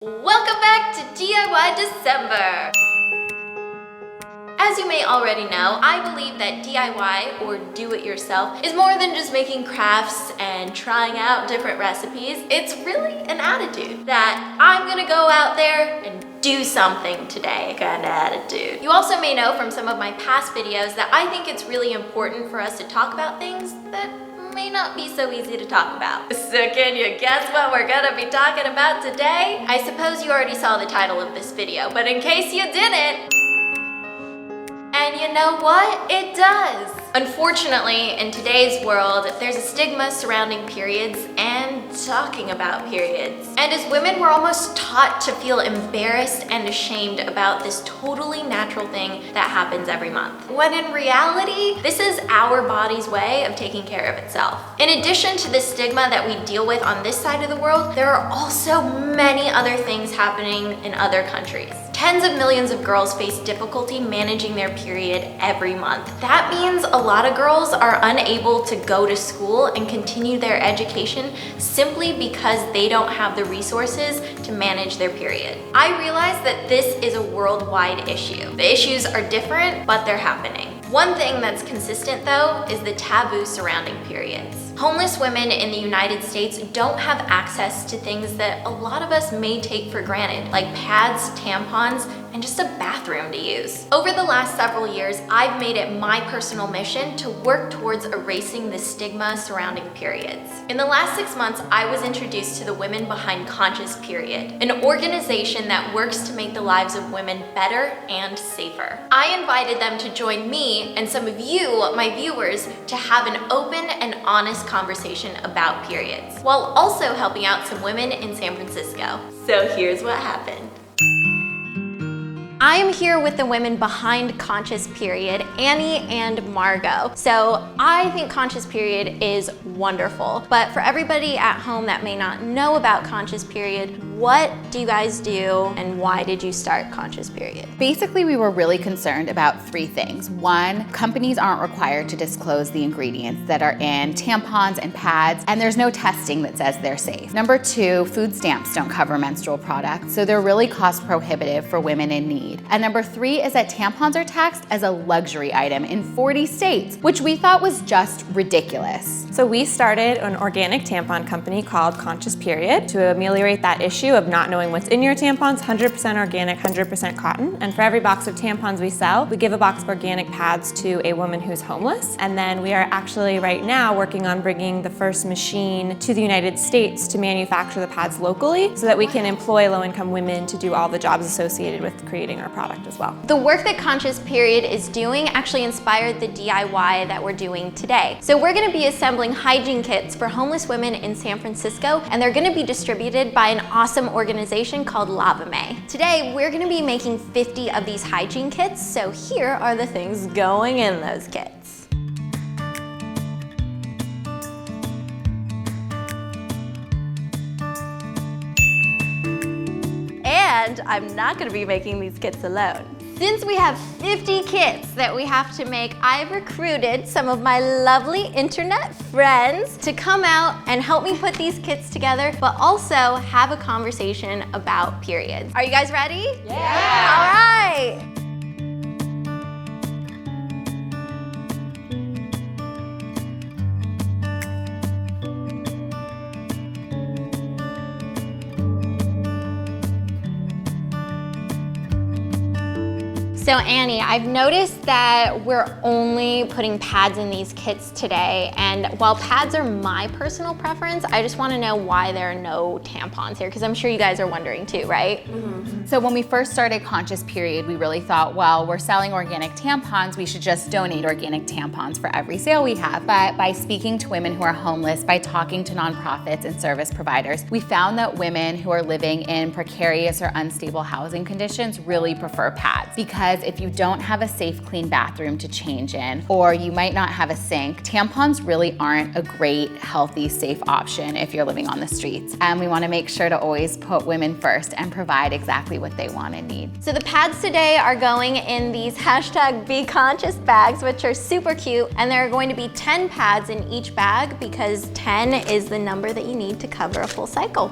Welcome back to DIY December! As you may already know, I believe that DIY, or do-it-yourself, is more than just making crafts and trying out different recipes. It's really an attitude that I'm gonna go out there and do something today kind of attitude. You also may know from some of my past videos that I think it's really important for us to talk about things that may not be so easy to talk about. So can you guess what we're gonna be talking about today? I suppose you already saw the title of this video, but in case you didn't, and you know what? It does. Unfortunately, in today's world, there's a stigma surrounding periods and talking about periods. And as women, we're almost taught to feel embarrassed and ashamed about this totally natural thing that happens every month. When in reality, this is our body's way of taking care of itself. In addition to the stigma that we deal with on this side of the world, there are also many other things happening in other countries. Tens of millions of girls face difficulty managing their period every month. That means a lot of girls are unable to go to school and continue their education simply because they don't have the resources to manage their period. I realize that this is a worldwide issue. The issues are different, but they're happening. One thing that's consistent though is the taboo surrounding periods. Homeless women in the United States don't have access to things that a lot of us may take for granted, like pads, tampons, and just a bathroom to use. Over the last several years, I've made it my personal mission to work towards erasing the stigma surrounding periods. In the last 6 months, I was introduced to the Women Behind Conscious Period, an organization that works to make the lives of women better and safer. I invited them to join me and some of you, my viewers, to have an open and honest conversation about periods, while also helping out some women in San Francisco. So here's what happened. I am here with the women behind Conscious Period, Annie and Margot. So I think Conscious Period is wonderful, but for everybody at home that may not know about Conscious Period, what do you guys do and why did you start Conscious Period? Basically, we were really concerned about 3 things. 1, companies aren't required to disclose the ingredients that are in tampons and pads, and there's no testing that says they're safe. Number 2, food stamps don't cover menstrual products, so they're really cost prohibitive for women in need. And number 3 is that tampons are taxed as a luxury item in 40 states, which we thought was just ridiculous. So we started an organic tampon company called Conscious Period to ameliorate that issue of not knowing what's in your tampons. 100% organic, 100% cotton. And for every box of tampons we sell, we give a box of organic pads to a woman who's homeless. And then we are actually right now working on bringing the first machine to the United States to manufacture the pads locally so that we can employ low-income women to do all the jobs associated with creating our product as well. The work that Conscious Period is doing actually inspired the DIY that we're doing today. So we're gonna be assembling hygiene kits for homeless women in San Francisco, and they're gonna be distributed by an awesome organization called Lava Mae. Today, we're gonna be making 50 of these hygiene kits, so here are the things going in those kits. And I'm not gonna be making these kits alone. Since we have 50 kits that we have to make, I've recruited some of my lovely internet friends to come out and help me put these kits together, but also have a conversation about periods. Are you guys ready? Yeah! All right! So Annie, I've noticed that we're only putting pads in these kits today, and while pads are my personal preference, I just want to know why there are no tampons here, because I'm sure you guys are wondering too, right? Mm-hmm. So when we first started Conscious Period, we really thought, well, we're selling organic tampons, we should just donate organic tampons for every sale we have. But by speaking to women who are homeless, by talking to nonprofits and service providers, we found that women who are living in precarious or unstable housing conditions really prefer pads, because if you don't have a safe, clean bathroom to change in, or you might not have a sink, tampons really aren't a great, healthy, safe option if you're living on the streets. And we want to make sure to always put women first and provide exactly what they want and need. So the pads today are going in these #BeConscious bags, which are super cute, and there are going to be 10 pads in each bag because 10 is the number that you need to cover a full cycle.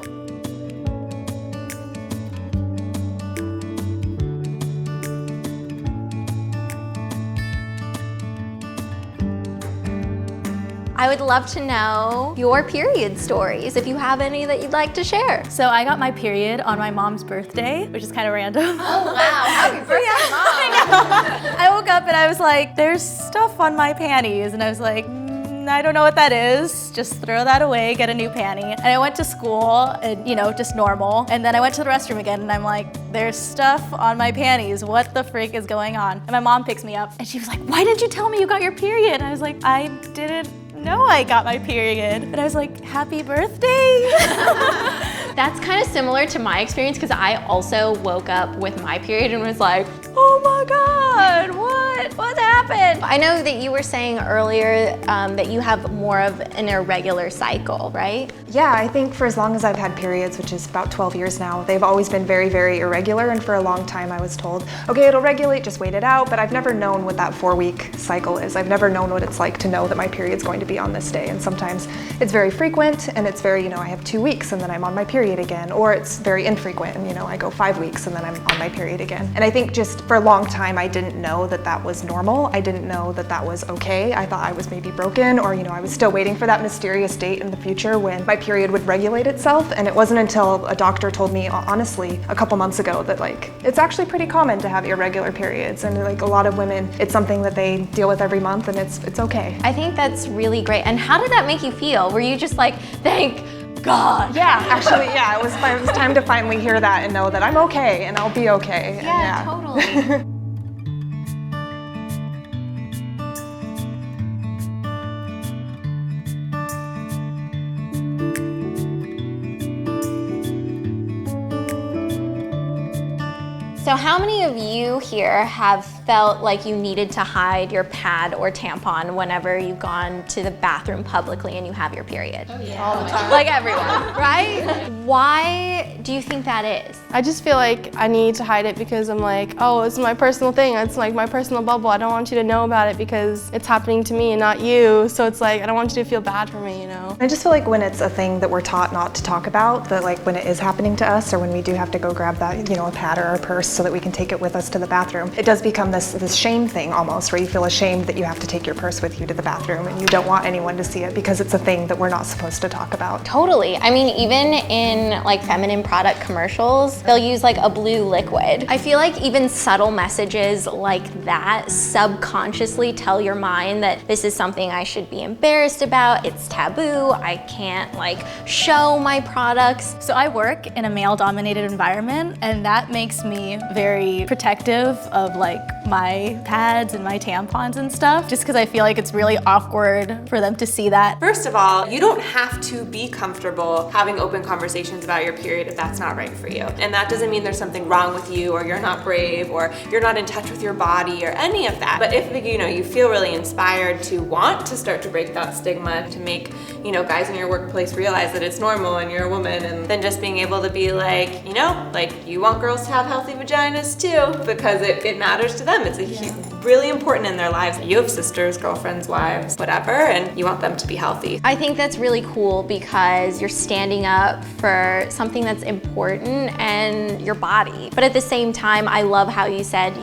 I would love to know your period stories, if you have any that you'd like to share. So I got my period on my mom's birthday, which is kind of random. Oh wow, happy birthday, Mom. I woke up and I was like, there's stuff on my panties. And I was like, I don't know what that is. Just throw that away, get a new panty. And I went to school and, just normal. And then I went to the restroom again and I'm like, there's stuff on my panties. What the freak is going on? And my mom picks me up and she was like, why didn't you tell me you got your period? And I was like, I didn't know I got my period. And I was like, happy birthday. That's kind of similar to my experience because I also woke up with my period and was like, oh my God, what happened? I know that you were saying earlier that you have more of an irregular cycle, right? Yeah, I think for as long as I've had periods, which is about 12 years now, they've always been very, very irregular. And for a long time I was told, okay, it'll regulate, just wait it out. But I've never known what that 4-week cycle is. I've never known what it's like to know that my period's going to be on this day. And sometimes it's very frequent and it's very, I have 2 weeks and then I'm on my period again. Or it's very infrequent and, I go 5 weeks and then I'm on my period again. And I think just for a long time, I didn't know that that was normal. I didn't know that that was okay. I thought I was maybe broken or, I was still waiting for that mysterious date in the future when my period would regulate itself. And it wasn't until a doctor told me, honestly, a couple months ago that it's actually pretty common to have irregular periods. And a lot of women, it's something that they deal with every month and it's okay. I think that's really great. And how did that make you feel? Were you just like, thank God? Yeah, actually, yeah, it was time to finally hear that and know that I'm okay and I'll be okay. Yeah, totally. So how many of you here have felt like you needed to hide your pad or tampon whenever you've gone to the bathroom publicly and you have your period? Oh, yeah. All the time. Like everyone, right? Why do you think that is? I just feel like I need to hide it because I'm like, oh, it's my personal thing. It's like my personal bubble. I don't want you to know about it because it's happening to me and not you. So it's like, I don't want you to feel bad for me, I just feel like when it's a thing that we're taught not to talk about, that when it is happening to us or when we do have to go grab that, a pad or a purse so that we can take it with us to the bathroom, it does become this shame thing almost, where you feel ashamed that you have to take your purse with you to the bathroom and you don't want anyone to see it because it's a thing that we're not supposed to talk about. Totally. I mean, even in feminine product commercials, they'll use a blue liquid. I feel like even subtle messages like that subconsciously tell your mind that this is something I should be embarrassed about, it's taboo, I can't show my products. So I work in a male-dominated environment and that makes me very protective of my pads and my tampons and stuff, just because I feel like it's really awkward for them to see that. First of all, you don't have to be comfortable having open conversations about your period if that's not right for you. And that doesn't mean there's something wrong with you or you're not brave or you're not in touch with your body or any of that. But if you feel really inspired to want to start to break that stigma, to make guys in your workplace realize that it's normal and you're a woman, and then just being able to be you want girls to have healthy vaginas too because it matters to them. It's really important in their lives. You have sisters, girlfriends, wives, whatever, and you want them to be healthy. I think that's really cool because you're standing up for something that's important and your body. But at the same time, I love how you said,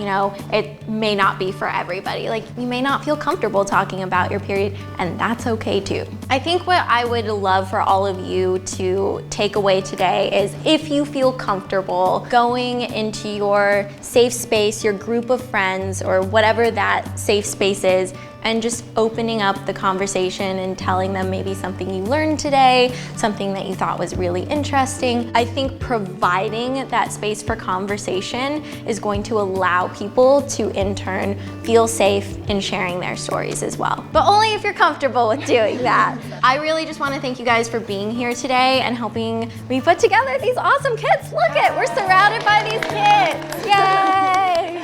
it may not be for everybody. You may not feel comfortable talking about your period, and that's okay too. I think what I would love for all of you to take away today is if you feel comfortable going into your safe space, your group of friends, or whatever that safe space is, and just opening up the conversation and telling them maybe something you learned today, something that you thought was really interesting. I think providing that space for conversation is going to allow people to in turn feel safe in sharing their stories as well. But only if you're comfortable with doing that. I really just want to thank you guys for being here today and helping me put together these awesome kits. Look it, we're surrounded by these kits. Yay!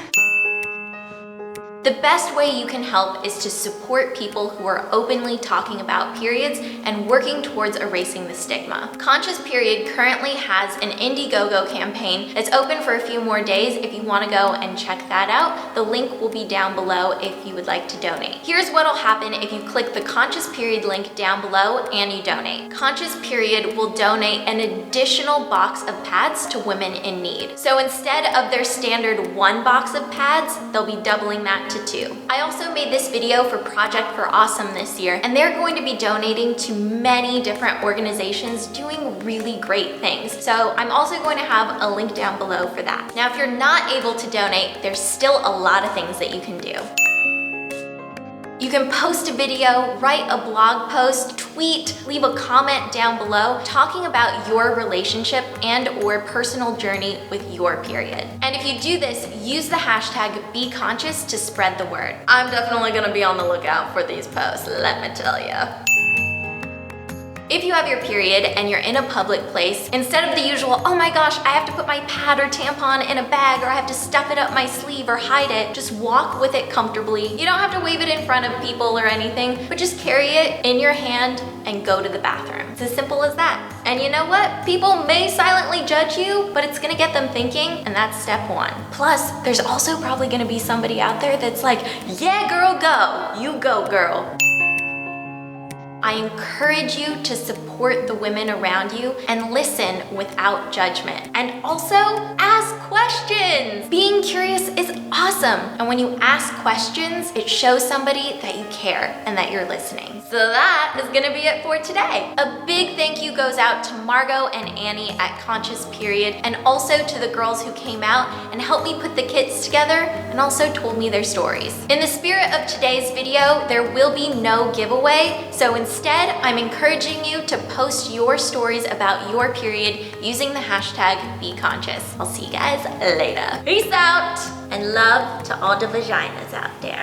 The best way you can help is to support people who are openly talking about periods and working towards erasing the stigma. Conscious Period currently has an Indiegogo campaign that's open for a few more days if you want to go and check that out. The link will be down below if you would like to donate. Here's what'll happen if you click the Conscious Period link down below and you donate. Conscious Period will donate an additional box of pads to women in need. So instead of their standard 1 box of pads, they'll be doubling that to too. I also made this video for Project for Awesome this year, and they're going to be donating to many different organizations doing really great things. So I'm also going to have a link down below for that. Now, if you're not able to donate, there's still a lot of things that you can do. You can post a video, write a blog post, tweet, leave a comment down below talking about your relationship and or personal journey with your period. And if you do this, use the hashtag #BeConscious to spread the word. I'm definitely gonna be on the lookout for these posts, let me tell you. If you have your period and you're in a public place, instead of the usual, oh my gosh, I have to put my pad or tampon in a bag, or I have to stuff it up my sleeve or hide it, just walk with it comfortably. You don't have to wave it in front of people or anything, but just carry it in your hand and go to the bathroom. It's as simple as that. And you know what? People may silently judge you, but it's gonna get them thinking, and that's step one. Plus, there's also probably gonna be somebody out there that's like, yeah girl, go. You go, girl. I encourage you to support the women around you and listen without judgment. And also, ask questions. Being curious is awesome. And when you ask questions, it shows somebody that you care and that you're listening. So that is gonna be it for today. A big thank you goes out to Margot and Annie at Conscious Period, and also to the girls who came out and helped me put the kits together and also told me their stories. In the spirit of today's video, there will be no giveaway, so instead, I'm encouraging you to post your stories about your period using the hashtag #BeConscious. I'll see you guys later. Peace out, and love to all the vaginas out there.